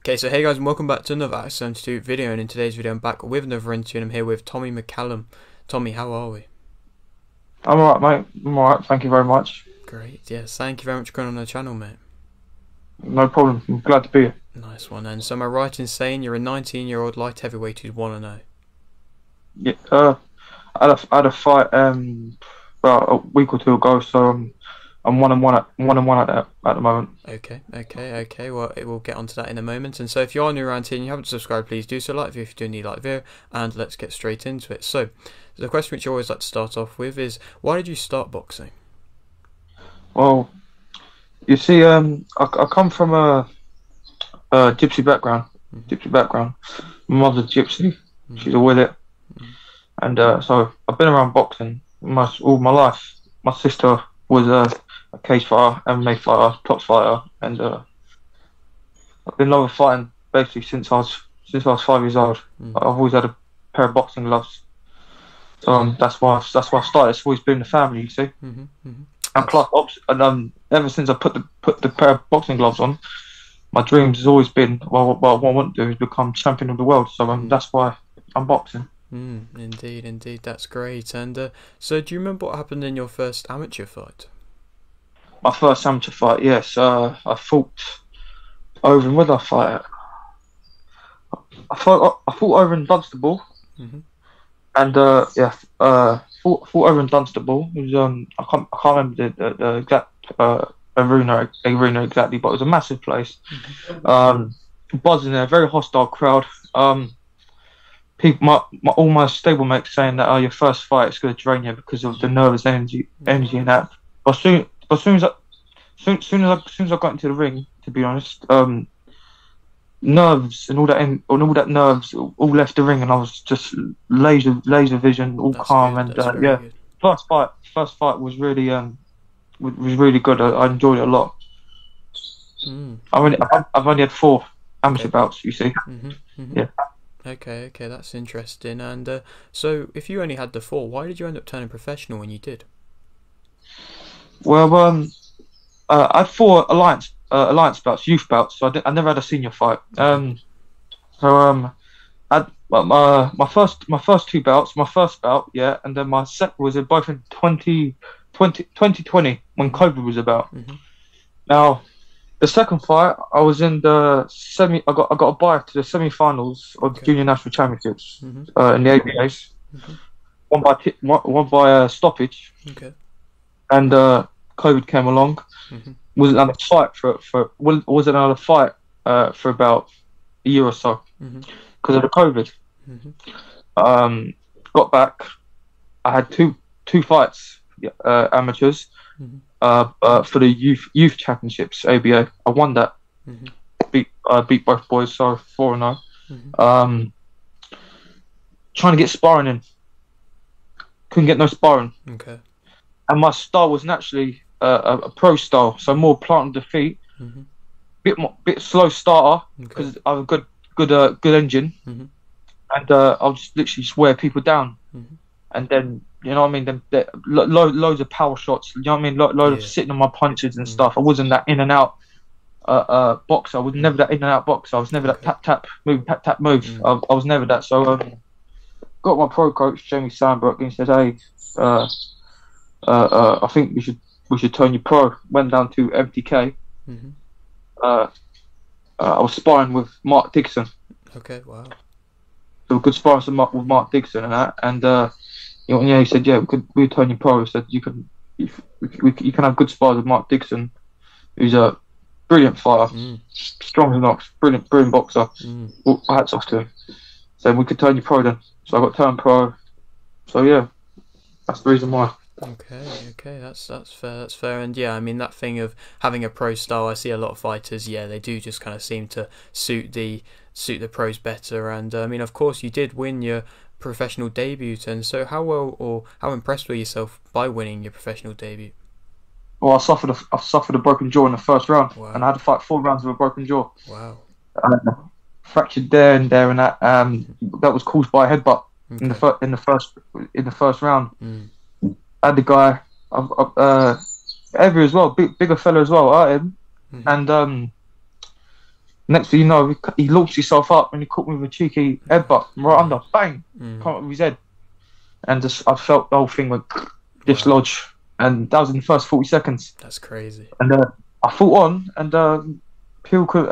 Okay, so hey guys, and welcome back to another Act 72 video, and in today's video I'm back with another interview, and I'm here with Tommy Mccallam. Tommy, how are we? I'm alright, mate. I'm alright, thank you very much. Great, yes, thank you very much for coming on the channel, mate. No problem, I'm glad to be here. Nice one. And so am I right in saying you're a 19-year-old light heavyweight who's 1-0? Yeah, I had a fight about a week or two ago, so I'm 1-1 at the moment. Okay, well, we'll get onto that in a moment. And so if you are new around here and you haven't subscribed, please do so. Like if you do need like the video, and let's get straight into it. So the question which I always like to start off with is, why did you start boxing? Well, you see, I come from a gypsy background. My mother's a gypsy. She's a willet, and so I've been around boxing all my life. My sister was a cage fighter, MMA fighter, top fighter, and I've been loving fighting basically since I was 5 years old. I've always had a pair of boxing gloves, so that's why I started. It's always been in the family, you see. And plus, ever since I put the pair of boxing gloves on, my dreams has always been, well, what I want to do is become champion of the world. So that's why I'm boxing. Indeed, that's great. And so, do you remember what happened in your first amateur fight? My first amateur fight, yes. I fought over in, where did I fight at? I fought over in Dunstable, and fought over in Dunstable. It was I can't remember the exact arena exactly, but it was a massive place. Buzzing there, very hostile crowd. People, all my stablemates saying that your first fight is going to drain you because of the nervous energy in that. But as soon as I got into the ring, to be honest, nerves and all that nerves all left the ring, and I was just laser vision, all That's calm, good. and yeah. Good. First fight was really good. I enjoyed it a lot. I've only had 4 amateur bouts, you see. Yeah. Okay, that's interesting. And so, if you only had the 4, why did you end up turning professional when you did? Well, I had 4 alliance bouts, youth bouts. So I never had a senior fight. My first 2 bouts, my first bout, yeah, and then my second was both in 2020 when COVID was about. Now, the second fight, I was in the semi. I got a bye to the semi-finals of the Junior National Championships in the ABAs. One by stoppage. And COVID came along. Wasn't another fight for about a year or so because of the COVID. Got back. I had two fights, amateurs. For the youth championships, ABA, I won that. Beat both boys, so 4-0. Trying to get sparring in, couldn't get no sparring. And my style was naturally a pro style, so more plant on the feet, bit slow starter because I have a good engine, and I'll just literally wear people down, and then. You know what I mean? Loads of power shots. You know what I mean? Load of sitting on my punches and stuff. I wasn't that in and out boxer. I was never that in and out boxer. I was never that tap move. I was never that. So got my pro coach Jamie Sandbrook, and he said, "Hey, I think we should turn you pro." Went down to MTK. I was sparring with Mark Dixon. Okay, wow. So good sparring with Mark Dixon and that, and. Yeah, he said, yeah, we'd turn you pro. He said, you can have good spars with Mark Dixon, who's a brilliant fighter, strong as an ox, brilliant boxer. Well, hats off to him. So we could turn you pro then. So I got turned pro. So yeah, that's the reason why. Okay, that's fair. And yeah, I mean, that thing of having a pro style, I see a lot of fighters, yeah, they do just kind of seem to suit the pros better. And I mean, of course, you did win your professional debut, and so how well or how impressed were yourself by winning your professional debut? Well, I suffered a broken jaw in the first round. Wow. And I had to fight 4 rounds with a broken jaw. Wow. Fractured there and that. That was caused by a headbutt in the first round. I had the guy heavy as well, bigger fella as well, and Next thing you know, he launched himself up and he caught me with a cheeky headbutt right under, bang, come up with his head, and just I felt the whole thing went dislodge, and that was in the first 40 seconds. That's crazy. And I fought on, and people said,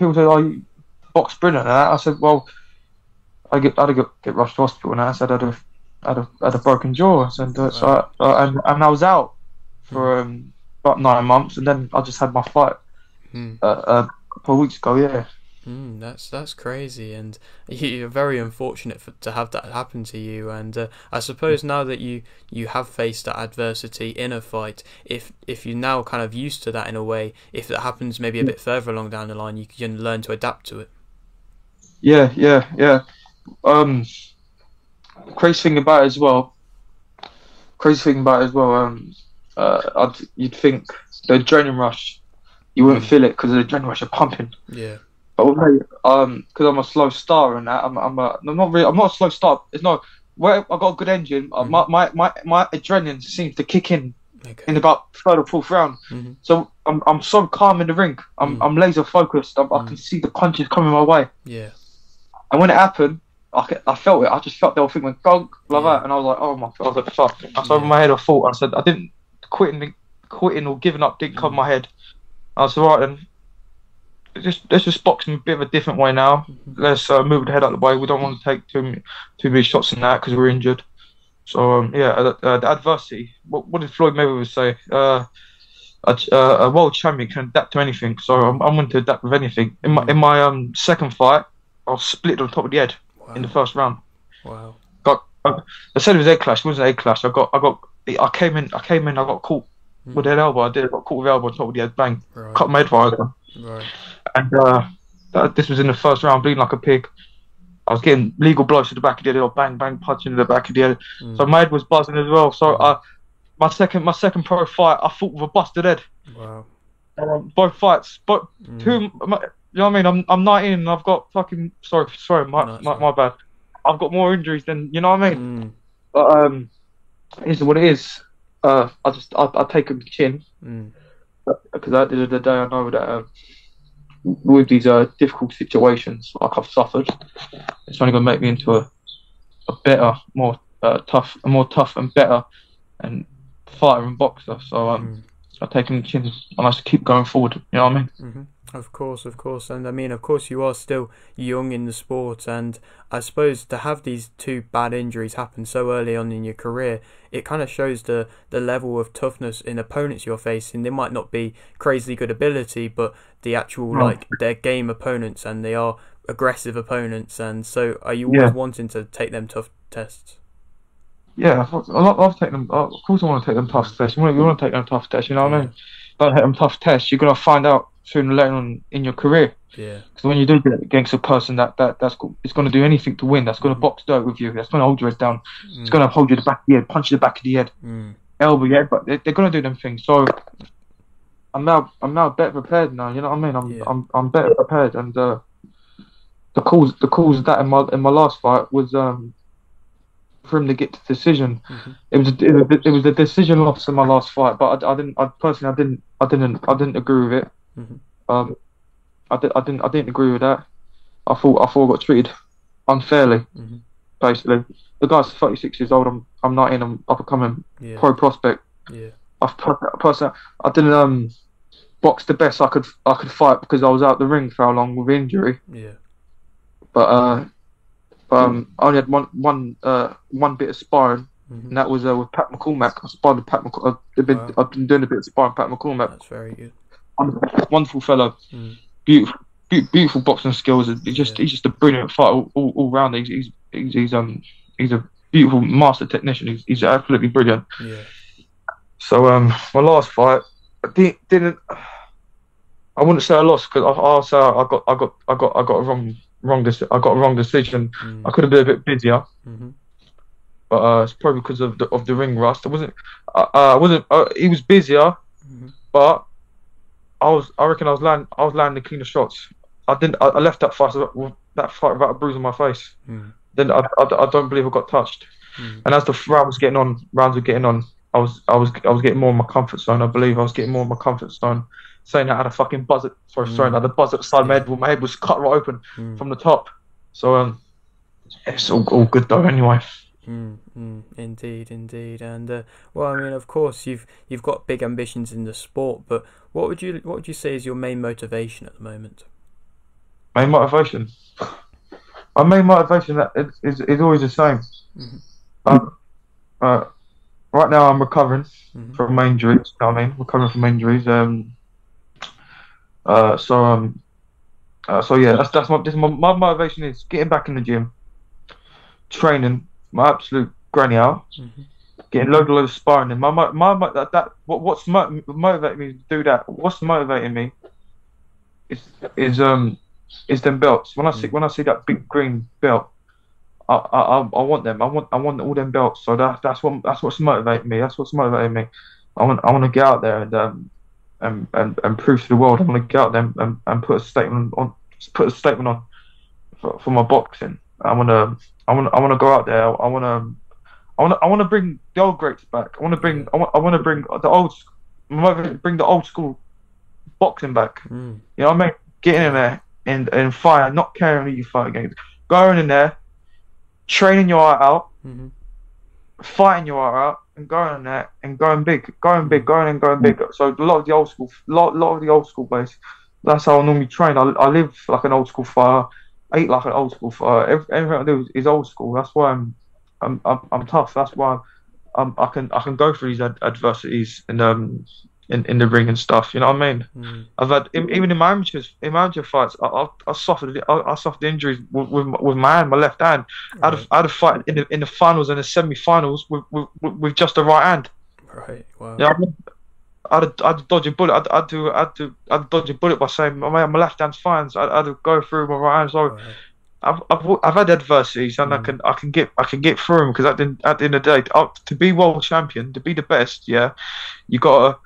"Oh, you box brilliant." And I said, "Well, I had to get rushed to hospital." And I said, "I had a broken jaw." I said, so and I was out for about 9 months, and then I just had my fight a couple of weeks ago. Yeah. That's crazy, and you're very unfortunate to have that happen to you. And I suppose now that you have faced that adversity in a fight, if you're now kind of used to that in a way, if that happens maybe a bit further along down the line, you can learn to adapt to it. Yeah. Crazy thing about it as well. You'd think the adrenaline rush, you wouldn't feel it because the adrenaline rush are pumping. Yeah. But because I'm a slow starter and that, I'm not a slow start. It's not where I got a good engine. My adrenaline seems to kick in about third or fourth round. So I'm so calm in the ring. I'm laser focused. I can see the punches coming my way. Yeah. And when it happened, I felt it. I just felt the whole thing went gong like that, and I was like, oh my god! I was like, fuck. That's over my head. I thought. I said, I didn't quitting or giving up didn't cover my head. I said, right then. Let's just box in a bit of a different way now. Let's move the head out of the way. We don't want to take too many shots in that because we're injured. So the adversity. What did Floyd Mayweather say? A world champion can adapt to anything. So I'm going to adapt with anything. In my second fight, I was split on top of the head in the first round. Wow. I said it was egg clash. It wasn't egg clash. I came in. I got caught with that elbow. I got caught with the elbow on top of the head. Bang. Right. Cut my head wide open. Right. And this was in the first round, bleeding like a pig. I was getting legal blows to the back of the head, or bang, bang, punching to the back of the head. So my head was buzzing as well. So my second pro fight, I fought with a busted head. Wow. Both fights, but two. You know what I mean? I'm 19 and I've got fucking sorry, my bad. I've got more injuries than you know what I mean. But it is what it is. I take a chin because at the end of the day, I know that. With these difficult situations like I've suffered, it's only going to make me into a better, more tough and better and fighter and boxer. So I take him chin and I just keep going forward. You know what I mean? Of course, and I mean, of course, you are still young in the sport, and I suppose to have these two bad injuries happen so early on in your career, it kind of shows the level of toughness in opponents you're facing. They might not be crazy good ability, but the actual like they're game opponents and they are aggressive opponents. And so, are you always wanting to take them tough tests? Yeah, I've taken them. Of course, I want to take them tough tests. You want to take them tough tests. You know what I mean? Don't take them tough tests. You're gonna find out sooner or later on in your career. Yeah. Because when you do get against a person that's it's going to do anything to win, that's going to box dirt with you, that's going to hold your head down, it's going to hold you the back of the head, punch you the back of the head, elbow your head, but they're going to do them things. So I'm now better prepared now. You know what I mean? I'm better prepared, and the cause of that in my last fight was for him to get to decision. It was a decision loss in my last fight, but I didn't agree with it. I didn't agree with that. I thought I got treated unfairly. Basically, the guy's 36 years old. I'm 19. I'm up and coming pro prospect. Yeah. I didn't box the best I could fight because I was out the ring for how long with injury. Yeah. But I only had one bit of sparring, and that was with Pat McCallam. I sparred with Pat McCallam. I've been doing a bit of sparring with Pat McCallam. That's very good. Wonderful fellow, beautiful boxing skills. He's just a brilliant fighter all round. He's a beautiful master technician. He's absolutely brilliant. Yeah. So my last fight, I didn't. I wouldn't say I lost because I'll say I got a wrong decision. I could have been a bit busier, but it's probably because of the ring rust. I wasn't. He was busier, but. I reckon I was landing cleaner shots. I left that fight without a bruise on my face. Then I don't believe I got touched. And as the rounds were getting on, I was getting more in my comfort zone. I believe I was getting more in my comfort zone. saying I had a fucking buzz sorry, I had a buzz at the side of my head. Well, my head was cut right open from the top. So it's all good though. Anyway. Indeed, and well, I mean, of course, you've got big ambitions in the sport, but what would you say is your main motivation at the moment? Main motivation. My main motivation is always the same. Right now I'm recovering from my injuries. You know what I mean? Recovering from injuries. So yeah, my motivation is getting back in the gym, training my absolute granny out, getting loads of sparring. And what's motivating me to do that? What's motivating me is them belts. When I see that big green belt, I want them. I want all them belts. So that's what's motivating me. That's what's motivating me. I want to get out there and prove to the world. I want to get out there and put a statement on for my boxing. I want to go out there. I want to bring the old greats back. I want to bring the old school boxing back. You know what I mean? Getting in there and fire, not caring who you fight against. Going in there, training your heart out, fighting your heart out, and going in there and going big. So a lot of the old school guys, that's how I normally train. I live like an old school fighter. I eat like an old school fighter. Everything I do is old school. That's why I'm tough. That's why I can go through these adversities and in the ring and stuff. You know what I mean? I've had even in my amateur fights, I suffered injuries with my hand, my left hand. I had a fight in the finals and the semi-finals with just the right hand. Right. Wow. Yeah. You know, I had to dodge a bullet. I had to dodge a bullet by saying my left hand's fine. So I had to go through my right hand. So I've had adversities and I can get through them, because at the end of the day, to be world champion, to be the best, yeah, you can't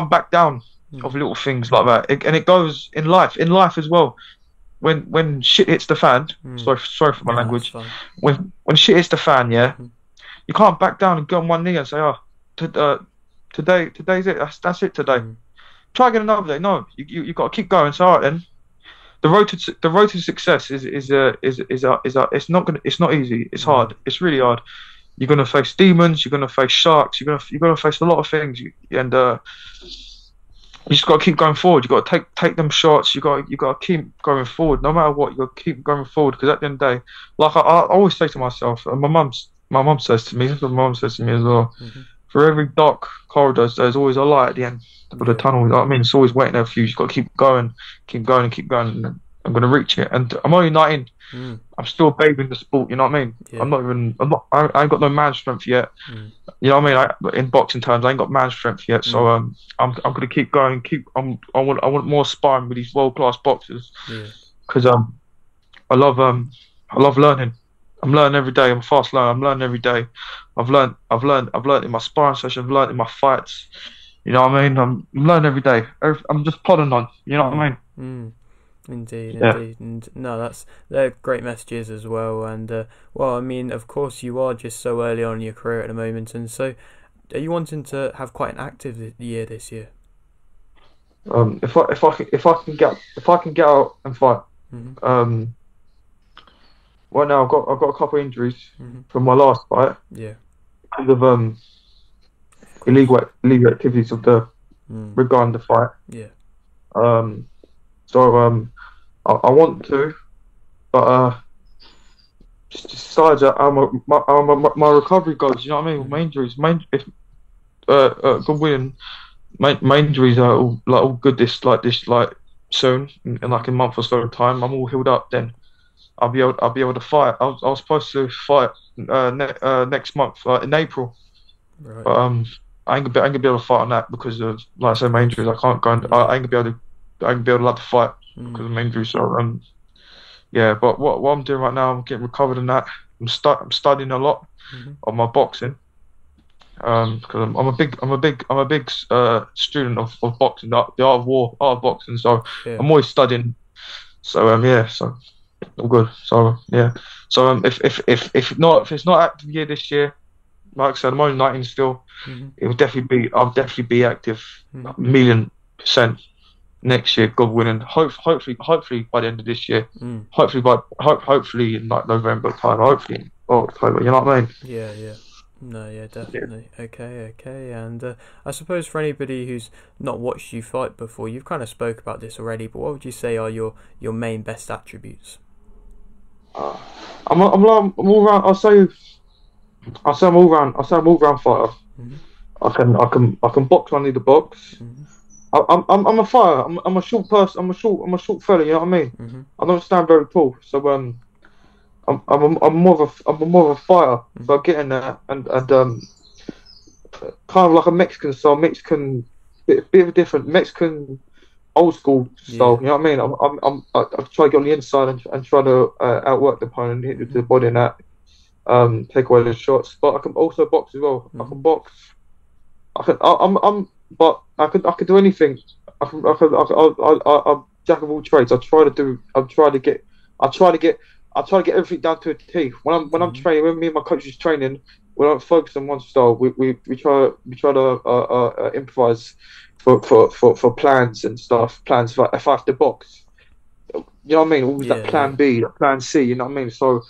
back down of little things like that. And it goes in life as well. When shit hits the fan, sorry for my language. When shit hits the fan, yeah, you can't back down and go on one knee and say, today's it. That's it today. Try again another day. No, you got to keep going. So alright then. The road to success is it's not easy. It's hard. It's really hard. You're gonna face demons. You're gonna face sharks. You're gonna face a lot of things. And you just gotta keep going forward. You gotta take them shots. You gotta keep going forward. No matter what, you gotta keep going forward. Because at the end of the day, like I always say to myself, and my mum says to me, that's what my mum says to me as well. For every dark corridor, there's always a light at the end of the tunnel. You know what I mean? It's always waiting there for you. You've got to keep going. And I'm going to reach it. And I'm only 19. I'm still a baby in the sport. You know what I mean? Yeah. I ain't got no man strength yet. You know what I mean? In boxing terms, I ain't got man strength yet. So I'm going to keep going. I want more sparring with these world class boxers. Because I love learning. I'm learning every day. I'm a fast learner. I'm learning every day. I've learned in my sparring session. I've learned in my fights. You know what I mean? I'm learning every day. I'm just plodding on. You know what I mean? Indeed. And no, they're great messages as well. And well, I mean, of course, you are just so early on in your career at the moment. And so, are you wanting to have quite an active year this year? If I can get out and fight. Right now, I've got a couple of injuries from my last fight. Yeah. Because of illegal activities of regarding the fight. Yeah. So I want to, but just decides how my recovery goes. You know what I mean? My injuries, good winning. My injuries are all good. This soon in like a month or so time, I'm all healed up. Then I'll be able to fight. I was supposed to fight next month in April, right. But I ain't gonna be able to fight on that because of, like I said, my injuries. I can't go. I ain't gonna be able to fight because of my injuries. So yeah. But what I'm doing right now, I'm getting recovered in that. I'm studying a lot on my boxing. Because I'm a big student of boxing, the art of war, art of boxing. So I'm always studying. So yeah. So all good. So yeah. So if it's not active year this year, like I said, I'm only 19 still. I'll definitely be active, 1,000,000%. next year, God willing. Hopefully by the end of this year. Mm. Hopefully in like November time. Hopefully or October. You know what I mean? Yeah, yeah. No, yeah, Yeah. definitely. Okay, okay. And I suppose for anybody who's not watched you fight before, you've kind of spoke about this already, but what would you say are your main best attributes? Uh, I'm all round. I say I'm all round. I say I'm all round fighter. Hmm. I can box when I need to box. Hmm. I'm a fighter. I'm a short person. I'm a short fella. You know what I mean? Hmm. I don't stand very tall. So I'm more of a fighter. Hmm. So I get in there and kind of like a Mexican style, bit of a different Mexican old school style. Yeah. You know what I mean? I try to get on the inside and try to outwork the opponent, hit with Hmm. the body and that, take away the shots. But I can also box as well. I Hmm. can box. But I could do anything. I'm jack of all trades. I try to get, I try to get everything down to a T. When I'm Hmm. training, when me and my coach is training, we don't focus on one style. We try to improvise for plans and stuff. Plans for if I have to box. You know what I mean? Always that Yeah, plan yeah. B, that plan C. You know what I mean? So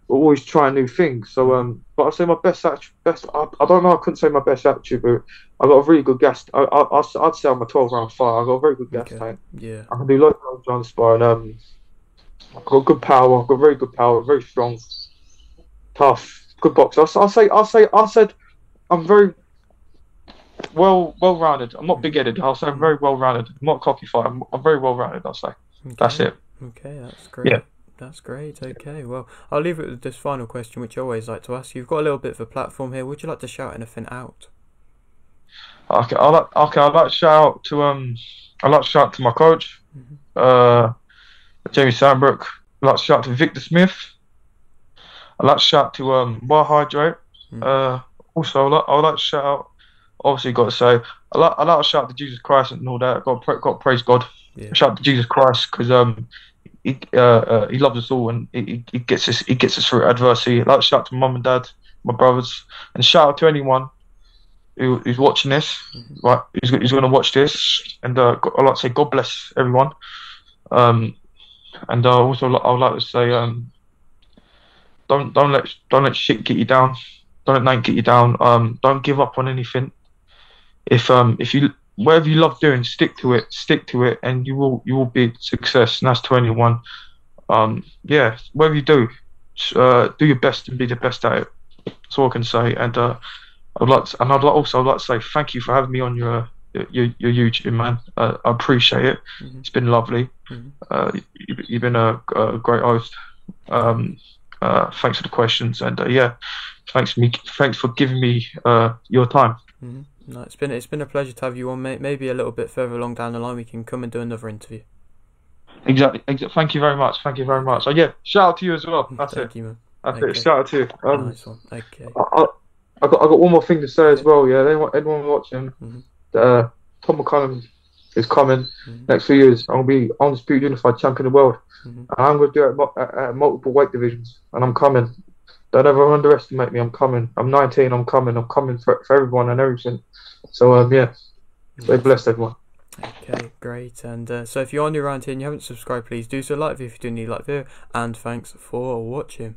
we're always trying new things. So Hmm. but I say my best. I don't know. I couldn't say my best attribute. I got a really good gas. I'd say I'm a 12 round fighter. I got a very good gas Okay. tank. Yeah. I can do loads of rounds spar and I've got good power. I've got very good power. Very strong, tough, good boxer. I said I'm very well rounded. I'm not Hmm. big headed. I'll say I'm Hmm. very well rounded. I'm not a cocky fighter. I'm very well rounded. I'll say that's Okay. it. Okay, that's Yeah. great. That's great. Okay, well, I'll leave it with this final question, which I always like to ask. You've got a little bit of a platform here. Would you like to shout anything out? I like to shout out to I like to shout out to my coach, Hmm. uh, Jamie Sandbrook. I like to shout out to Victor Smith. I like to shout out to Bar Hydrate. Hmm. Uh, Also I like to shout out. Obviously, got to say I like to shout out to Jesus Christ and all that. Got to praise God. Yeah. Shout out to Jesus Christ because he loves us all and he gets us through adversity. I like to shout out to mum and dad, my brothers, and shout out to anyone who's watching this, Hmm. right? Who's going to watch this, and I like to say God bless everyone. Um, and also I would like to say don't let shit get you down. Don't let nothing get you down. Don't give up on anything. If you whatever you love doing, stick to it, and you will be success. And that's to anyone. Yeah, whatever you do your best and be the best at it. That's all I can say. And I'd like to say thank you for having me on your YouTube, man. I appreciate it. Hmm. It's been lovely. Hmm. You've been a great host. Um, Thanks for the questions, and yeah, thanks for giving me your time. Hmm. No, it's been a pleasure to have you on, mate. Maybe a little bit further along down the line, we can come and do another interview. Exactly. Thank you very much. Thank you very much. Okay. Oh yeah, shout out to you as well. That's it. Thank you, man. That's it. Okay. Shout out to you. Nice one. Okay. I, I got one more thing to say as Okay. well. Yeah, anyone watching, Hmm. uh, Tom Mccallam is coming Hmm. next few years. I'll be undisputed unified champion of the world. Hmm. And I'm going to do it at multiple weight divisions, and I'm coming. Don't ever underestimate me. I'm coming. I'm 19. I'm coming. I'm coming for everyone and everything. So yeah, stay Nice. blessed, everyone. Okay, great. And so if you're new around here and you haven't subscribed, please do so. Like if you do need like video. And thanks for watching.